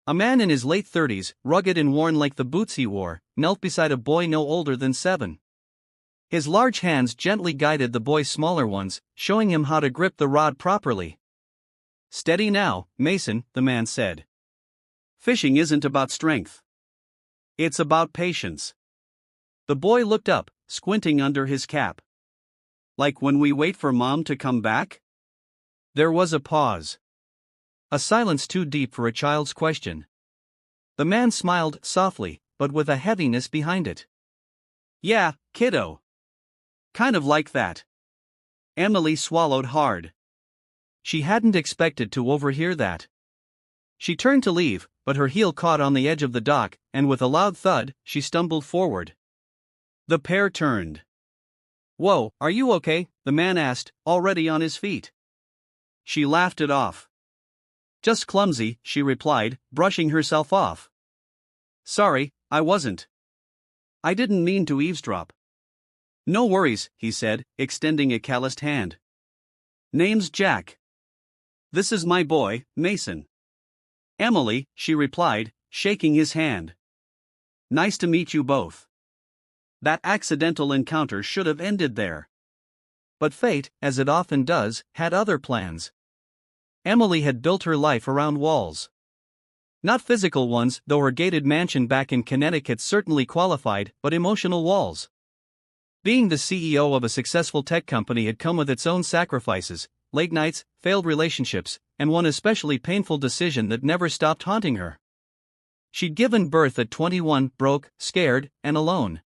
A man in his late 30s, rugged and worn like the boots he wore, knelt beside a boy no older than 7. His large hands gently guided the boy's smaller ones, showing him how to grip the rod properly. "Steady now, Mason," the man said. "Fishing isn't about strength. It's about patience." The boy looked up, squinting under his cap. "Like when we wait for Mom to come back?" There was a pause. A silence too deep for a child's question. The man smiled softly, but with a heaviness behind it. "Yeah, kiddo. Kind of like that." Emily swallowed hard. She hadn't expected to overhear that. She turned to leave, but her heel caught on the edge of the dock, and with a loud thud, she stumbled forward. The pair turned. "Whoa, are you okay?" the man asked, already on his feet. She laughed it off. "Just clumsy," she replied, brushing herself off. "Sorry, I wasn't. I didn't mean to eavesdrop." "No worries," he said, extending a calloused hand. "Name's Jack. This is my boy, Mason." "Emily," she replied, shaking his hand. "Nice to meet you both." That accidental encounter should have ended there. But fate, as it often does, had other plans. Emily had built her life around walls. Not physical ones, though her gated mansion back in Connecticut certainly qualified, but emotional walls. Being the CEO of a successful tech company had come with its own sacrifices, late nights, failed relationships, and one especially painful decision that never stopped haunting her. She'd given birth at 21, broke, scared, and alone.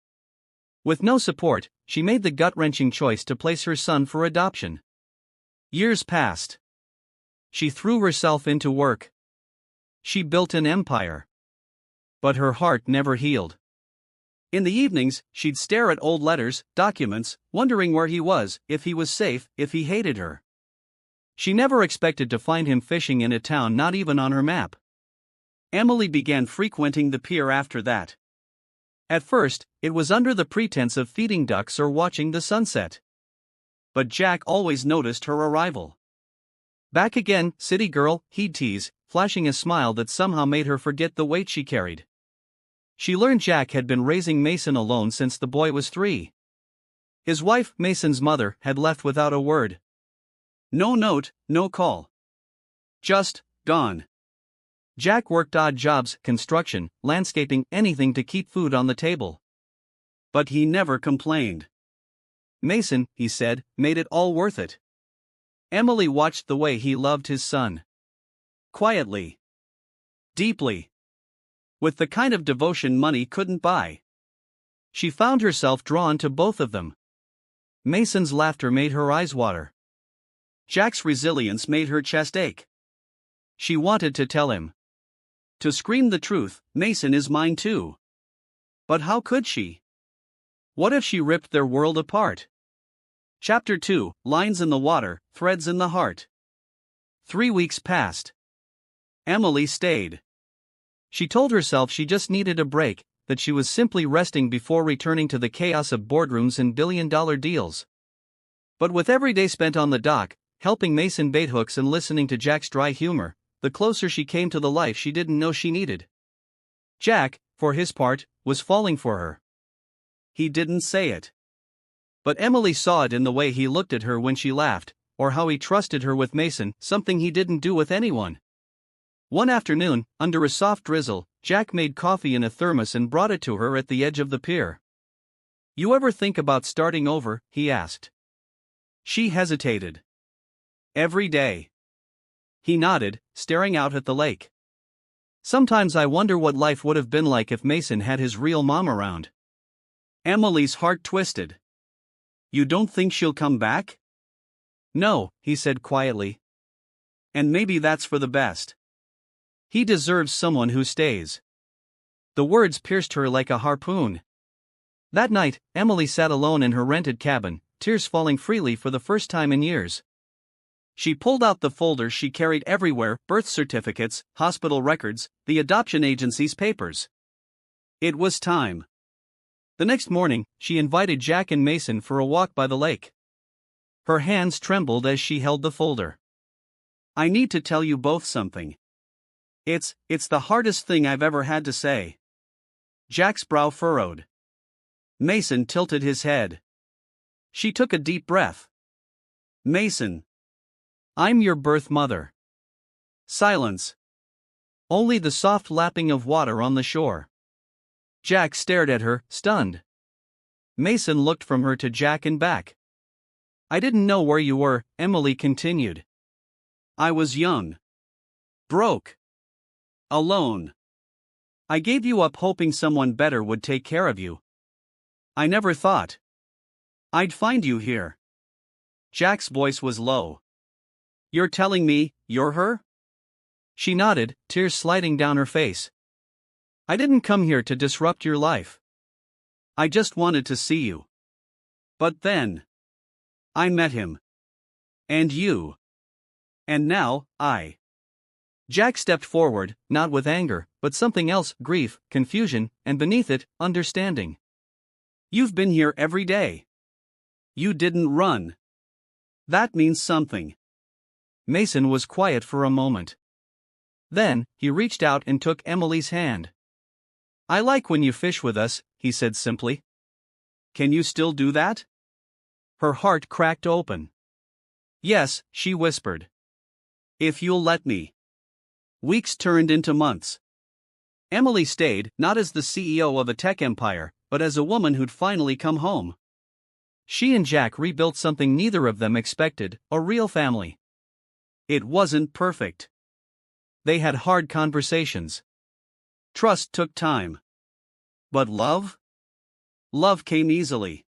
With no support, she made the gut-wrenching choice to place her son for adoption. Years passed. She threw herself into work. She built an empire. But her heart never healed. In the evenings, she'd stare at old letters, documents, wondering where he was, if he was safe, if he hated her. She never expected to find him fishing in a town not even on her map. Emily began frequenting the pier after that. At first, it was under the pretense of feeding ducks or watching the sunset. But Jack always noticed her arrival. "Back again, city girl," he'd tease, flashing a smile that somehow made her forget the weight she carried. She learned Jack had been raising Mason alone since the boy was 3. His wife, Mason's mother, had left without a word. No note, no call. Just gone. Jack worked odd jobs, construction, landscaping, anything to keep food on the table. But he never complained. Mason, he said, made it all worth it. Emily watched the way he loved his son. Quietly. Deeply. With the kind of devotion money couldn't buy. She found herself drawn to both of them. Mason's laughter made her eyes water. Jack's resilience made her chest ache. She wanted to tell him. To scream the truth, "Mason is mine too." But how could she? What if she ripped their world apart? Chapter 2, Lines in the Water, Threads in the Heart. 3 weeks passed. Emily stayed. She told herself she just needed a break, that she was simply resting before returning to the chaos of boardrooms and billion-dollar deals. But with every day spent on the dock, helping Mason bait hooks and listening to Jack's dry humor, the closer she came to the life she didn't know she needed. Jack, for his part, was falling for her. He didn't say it. But Emily saw it in the way he looked at her when she laughed, or how he trusted her with Mason, something he didn't do with anyone. One afternoon, under a soft drizzle, Jack made coffee in a thermos and brought it to her at the edge of the pier. "You ever think about starting over?" he asked. She hesitated. "Every day." He nodded, staring out at the lake. "Sometimes I wonder what life would have been like if Mason had his real mom around." Emily's heart twisted. "You don't think she'll come back?" "No," he said quietly. "And maybe that's for the best. He deserves someone who stays." The words pierced her like a harpoon. That night, Emily sat alone in her rented cabin, tears falling freely for the first time in years. She pulled out the folders she carried everywhere, birth certificates, hospital records, the adoption agency's papers. It was time. The next morning, she invited Jack and Mason for a walk by the lake. Her hands trembled as she held the folder. "I need to tell you both something." It's the hardest thing I've ever had to say. Jack's brow furrowed. Mason tilted his head. She took a deep breath. Mason. I'm your birth mother. Silence. Only the soft lapping of water on the shore. Jack stared at her, stunned. Mason looked from her to Jack and back. I didn't know where you were, Emily continued. I was young. Broke. Alone. I gave you up hoping someone better would take care of you. I never thought I'd find you here. Jack's voice was low. You're telling me you're her? She nodded, tears sliding down her face. I didn't come here to disrupt your life. I just wanted to see you. But then I met him. And you. And now, Jack stepped forward, not with anger, but something else, grief, confusion, and beneath it, understanding. You've been here every day. You didn't run. That means something. Mason was quiet for a moment. Then, he reached out and took Emily's hand. I like when you fish with us, he said simply. Can you still do that? Her heart cracked open. Yes, she whispered. If you'll let me. Weeks turned into months. Emily stayed, not as the CEO of a tech empire, but as a woman who'd finally come home. She and Jack rebuilt something neither of them expected, a real family. It wasn't perfect. They had hard conversations. Trust took time. But love? Love came easily.